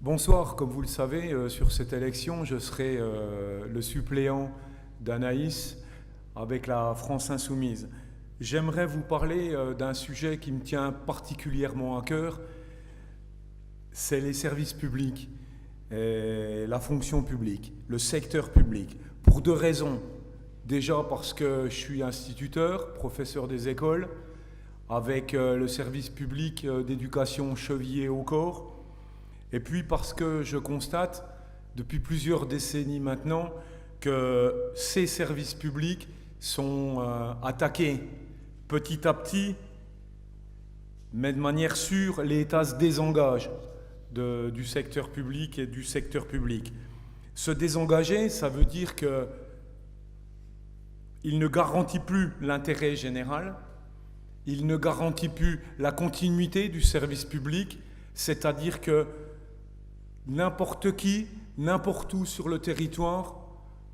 Bonsoir, comme vous le savez, sur cette élection, je serai le suppléant d'Anaïs avec la France Insoumise. J'aimerais vous parler d'un sujet qui me tient particulièrement à cœur, c'est les services publics, et la fonction publique, le secteur public, pour deux raisons. Déjà parce que je suis instituteur, professeur des écoles, avec le service public d'éducation chevillé au corps, et puis parce que je constate, depuis plusieurs décennies maintenant, que ces services publics sont attaqués petit à petit, mais de manière sûre, l'État se désengage du secteur public et du secteur public. Se désengager, ça veut dire qu'il ne garantit plus l'intérêt général, il ne garantit plus la continuité du service public, c'est-à-dire que n'importe qui, n'importe où sur le territoire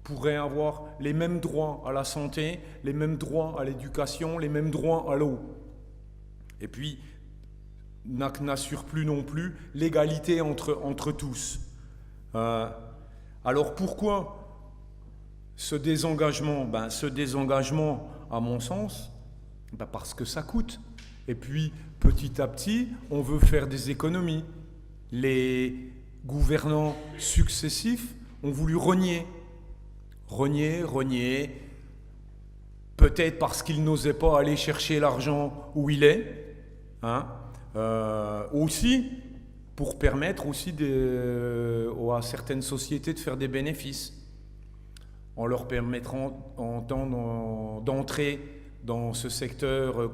pourrait avoir les mêmes droits à la santé, les mêmes droits à l'éducation, les mêmes droits à l'eau. Et puis, n'assure plus non plus l'égalité entre tous. Alors pourquoi ce désengagement? Ce désengagement, à mon sens, parce que ça coûte. Et puis, petit à petit, on veut faire des économies. Les gouvernants successifs ont voulu rogner, peut-être parce qu'ils n'osaient pas aller chercher l'argent où il est, aussi pour permettre aussi à certaines sociétés de faire des bénéfices, en leur permettant d'entrer dans ce secteur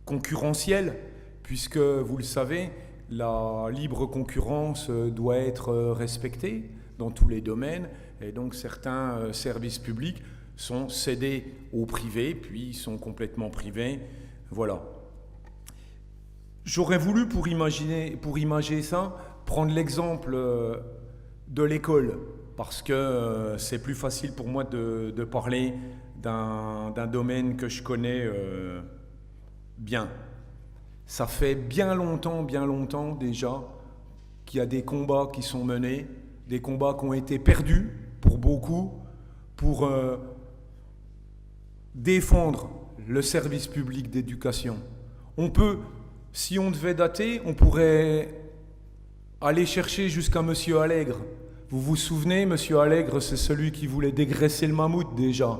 concurrentiel, puisque, vous le savez, la libre concurrence doit être respectée dans tous les domaines, et donc certains services publics sont cédés au privé, puis sont complètement privés. Voilà. J'aurais voulu, pour imager ça, prendre l'exemple de l'école, parce que c'est plus facile pour moi de parler d'un domaine que je connais bien. Ça fait bien longtemps déjà qu'il y a des combats qui sont menés, des combats qui ont été perdus pour beaucoup, pour défendre le service public d'éducation. Si on devait dater, on pourrait aller chercher jusqu'à Monsieur Allègre. Vous vous souvenez, Monsieur Allègre, c'est celui qui voulait dégraisser le mammouth déjà,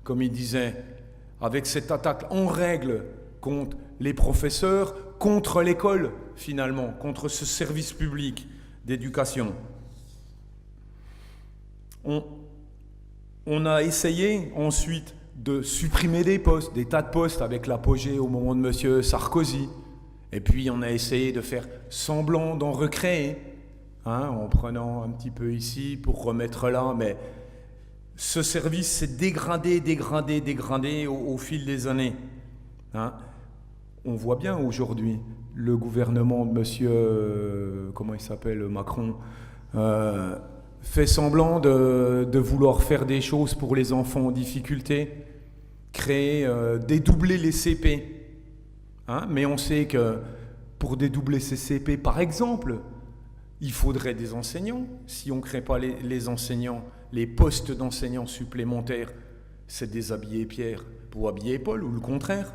comme il disait, avec cette attaque en règle contre les professeurs, contre l'école finalement, contre ce service public d'éducation. On a essayé ensuite de supprimer des postes, des tas de postes avec l'apogée au moment de M. Sarkozy. Et puis on a essayé de faire semblant d'en recréer, en prenant un petit peu ici pour remettre là, mais ce service s'est dégradé au fil des années. On voit bien aujourd'hui le gouvernement de monsieur, Macron, fait semblant de vouloir faire des choses pour les enfants en difficulté, dédoubler les CP. Mais on sait que pour dédoubler ces CP, par exemple, il faudrait des enseignants. Si on ne crée pas les enseignants, les postes d'enseignants supplémentaires, c'est déshabiller Pierre pour habiller Paul, ou le contraire.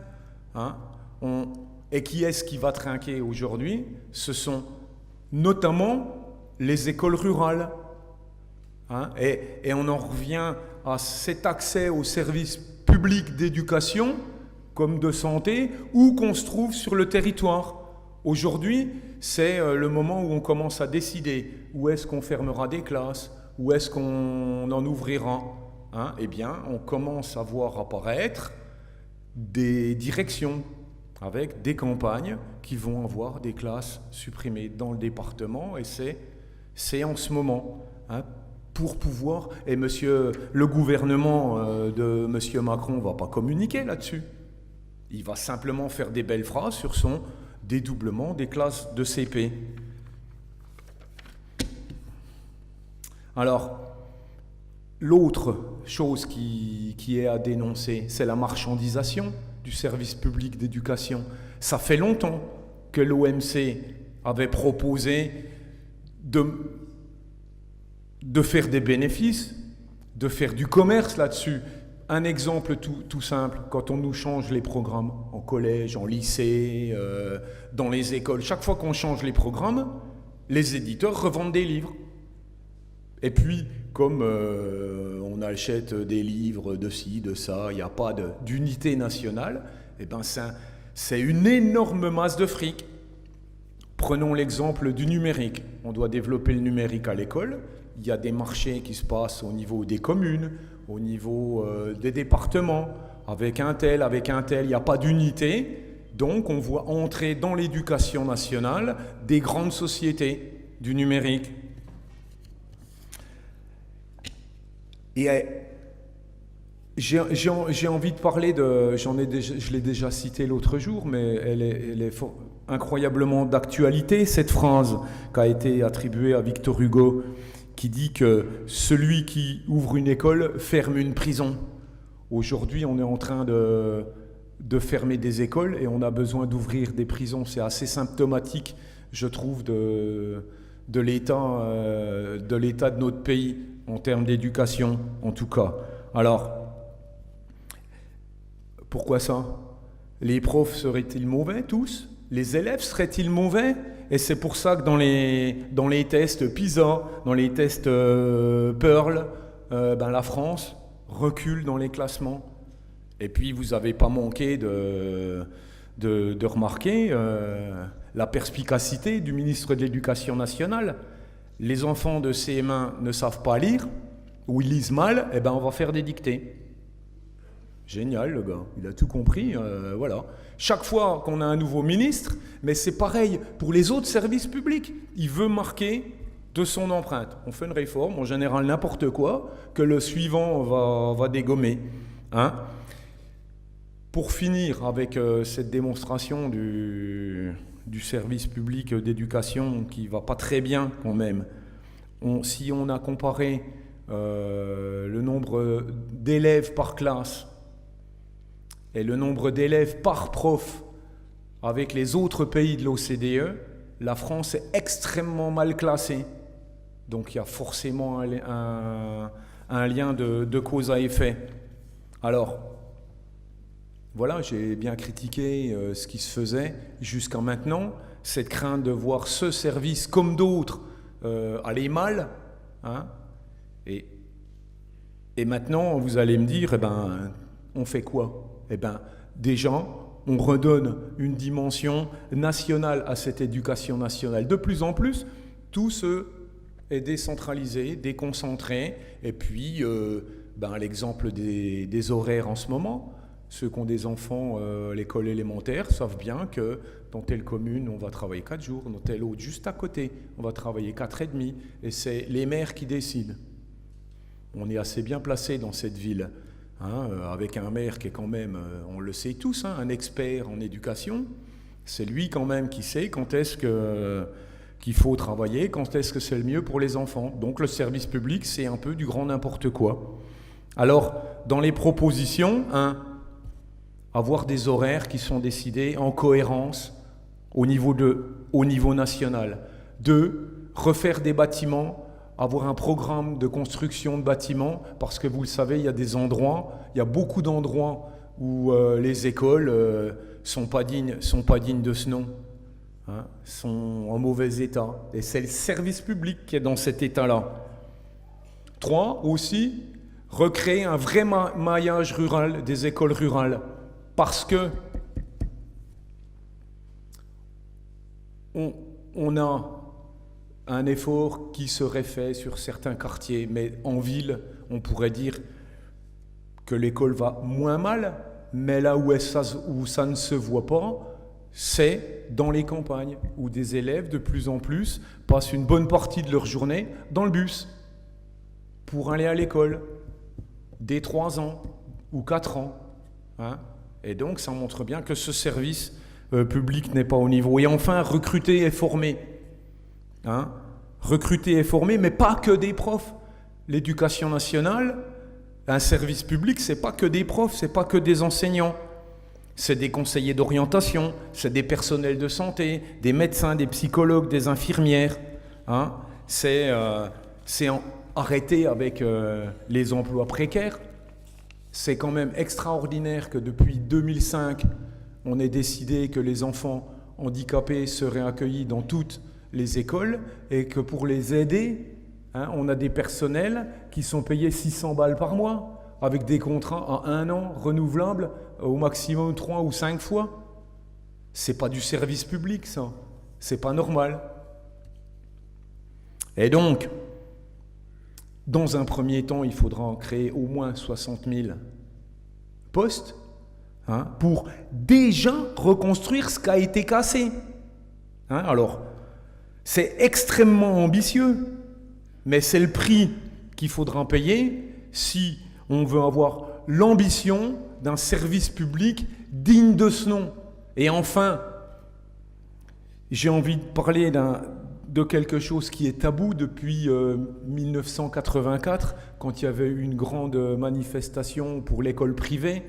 Et qui est-ce qui va trinquer aujourd'hui? Ce sont notamment les écoles rurales. Et on en revient à cet accès aux services publics d'éducation, comme de santé, où qu'on se trouve sur le territoire. Aujourd'hui, c'est le moment où on commence à décider où est-ce qu'on fermera des classes, où est-ce qu'on en ouvrira. Eh bien, on commence à voir apparaître des directions avec des campagnes qui vont avoir des classes supprimées dans le département, et c'est en ce moment, pour pouvoir, et le gouvernement de M. Macron ne va pas communiquer là-dessus. Il va simplement faire des belles phrases sur son dédoublement des classes de CP. Alors, l'autre chose qui est à dénoncer, c'est la marchandisation du service public d'éducation. Ça fait longtemps que l'OMC avait proposé de faire des bénéfices, de faire du commerce là-dessus. Un exemple tout simple, quand on nous change les programmes en collège, en lycée, dans les écoles, chaque fois qu'on change les programmes, les éditeurs revendent des livres. Et puis, comme on achète des livres de ci, de ça, il n'y a pas d'unité nationale, eh ben c'est une énorme masse de fric. Prenons l'exemple du numérique. On doit développer le numérique à l'école. Il y a des marchés qui se passent au niveau des communes, au niveau des départements, avec un tel, il n'y a pas d'unité. Donc on voit entrer dans l'éducation nationale des grandes sociétés du numérique. Et j'ai envie de parler je l'ai déjà cité l'autre jour, mais elle est incroyablement d'actualité, cette phrase qui a été attribuée à Victor Hugo, qui dit que celui qui ouvre une école ferme une prison. Aujourd'hui, on est en train de fermer des écoles et on a besoin d'ouvrir des prisons. C'est assez symptomatique, je trouve, de l'état de notre pays, en termes d'éducation, en tout cas. Alors, pourquoi ça? Les profs seraient-ils mauvais, tous? Les élèves seraient-ils mauvais? Et c'est pour ça que dans les tests PISA, dans les tests Pearl, la France recule dans les classements. Et puis, vous n'avez pas manqué de remarquer la perspicacité du ministre de l'Éducation nationale. Les enfants de CM1 ne savent pas lire, ou ils lisent mal, eh ben on va faire des dictées. Génial, le gars, il a tout compris, voilà. Chaque fois qu'on a un nouveau ministre, mais c'est pareil pour les autres services publics. Il veut marquer de son empreinte. On fait une réforme, en général n'importe quoi, que le suivant va dégommer. Hein? Pour finir avec cette démonstration du service public d'éducation qui va pas très bien quand même, si on a comparé le nombre d'élèves par classe et le nombre d'élèves par prof avec les autres pays de l'OCDE, la France est extrêmement mal classée. Donc il y a forcément un lien de cause à effet. Alors, voilà, j'ai bien critiqué ce qui se faisait jusqu'à maintenant, cette crainte de voir ce service comme d'autres aller mal. Hein, et maintenant, vous allez me dire, on fait quoi? Déjà, on redonne une dimension nationale à cette éducation nationale. De plus en plus, tout est décentralisé, déconcentré. Et puis, l'exemple des horaires en ce moment, ceux qui ont des enfants à l'école élémentaire savent bien que dans telle commune, on va travailler 4 jours, dans telle autre, juste à côté, on va travailler 4,5. Et c'est les maires qui décident. On est assez bien placé dans cette ville. Avec un maire qui est quand même, on le sait tous, un expert en éducation. C'est lui quand même qui sait quand est-ce qu'il faut travailler, quand est-ce que c'est le mieux pour les enfants. Donc le service public, c'est un peu du grand n'importe quoi. Alors, dans les propositions, avoir des horaires qui sont décidés en cohérence au niveau national. 2, refaire des bâtiments, avoir un programme de construction de bâtiments, parce que vous le savez, il y a beaucoup d'endroits où les écoles sont pas dignes de ce nom, sont en mauvais état. Et c'est le service public qui est dans cet état-là. 3, aussi, recréer un vrai maillage rural des écoles rurales, parce que on a un effort qui serait fait sur certains quartiers, mais en ville, on pourrait dire que l'école va moins mal, mais là où ça ne se voit pas, c'est dans les campagnes, où des élèves, de plus en plus, passent une bonne partie de leur journée dans le bus pour aller à l'école, dès 3 ans ou 4 ans. Et donc, ça montre bien que ce service public n'est pas au niveau. Et enfin, recruter et former. Recruter et former, mais pas que des profs. L'éducation nationale, un service public, c'est pas que des profs, c'est pas que des enseignants. c'est des conseillers d'orientation, c'est des personnels de santé, des médecins, des psychologues, des infirmières. Hein. C'est arrêter avec les emplois précaires. C'est quand même extraordinaire que depuis 2005, on ait décidé que les enfants handicapés seraient accueillis dans toutes les écoles et que pour les aider, on a des personnels qui sont payés 600 balles par mois avec des contrats à 1 an renouvelables au maximum 3 ou 5 fois. C'est pas du service public, ça. C'est pas normal. Et donc, dans un premier temps, il faudra en créer au moins 60 000 postes pour déjà reconstruire ce qui a été cassé. Alors, c'est extrêmement ambitieux, mais c'est le prix qu'il faudra payer si on veut avoir l'ambition d'un service public digne de ce nom. Et enfin, j'ai envie de parler de quelque chose qui est tabou depuis 1984, quand il y avait eu une grande manifestation pour l'école privée,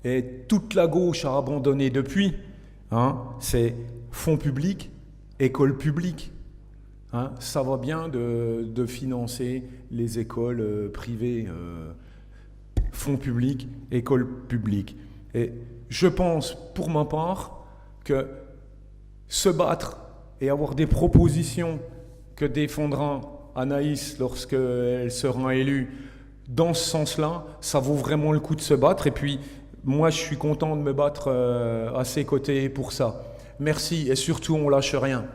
et toute la gauche a abandonné depuis. C'est fonds publics, école publique. Ça va bien de financer les écoles privées, fonds publics, écoles publiques. Et je pense, pour ma part, que se battre et avoir des propositions que défendra Anaïs lorsqu'elle sera élue dans ce sens-là, ça vaut vraiment le coup de se battre. Et puis, moi, je suis content de me battre à ses côtés pour ça. Merci, et surtout, on lâche rien.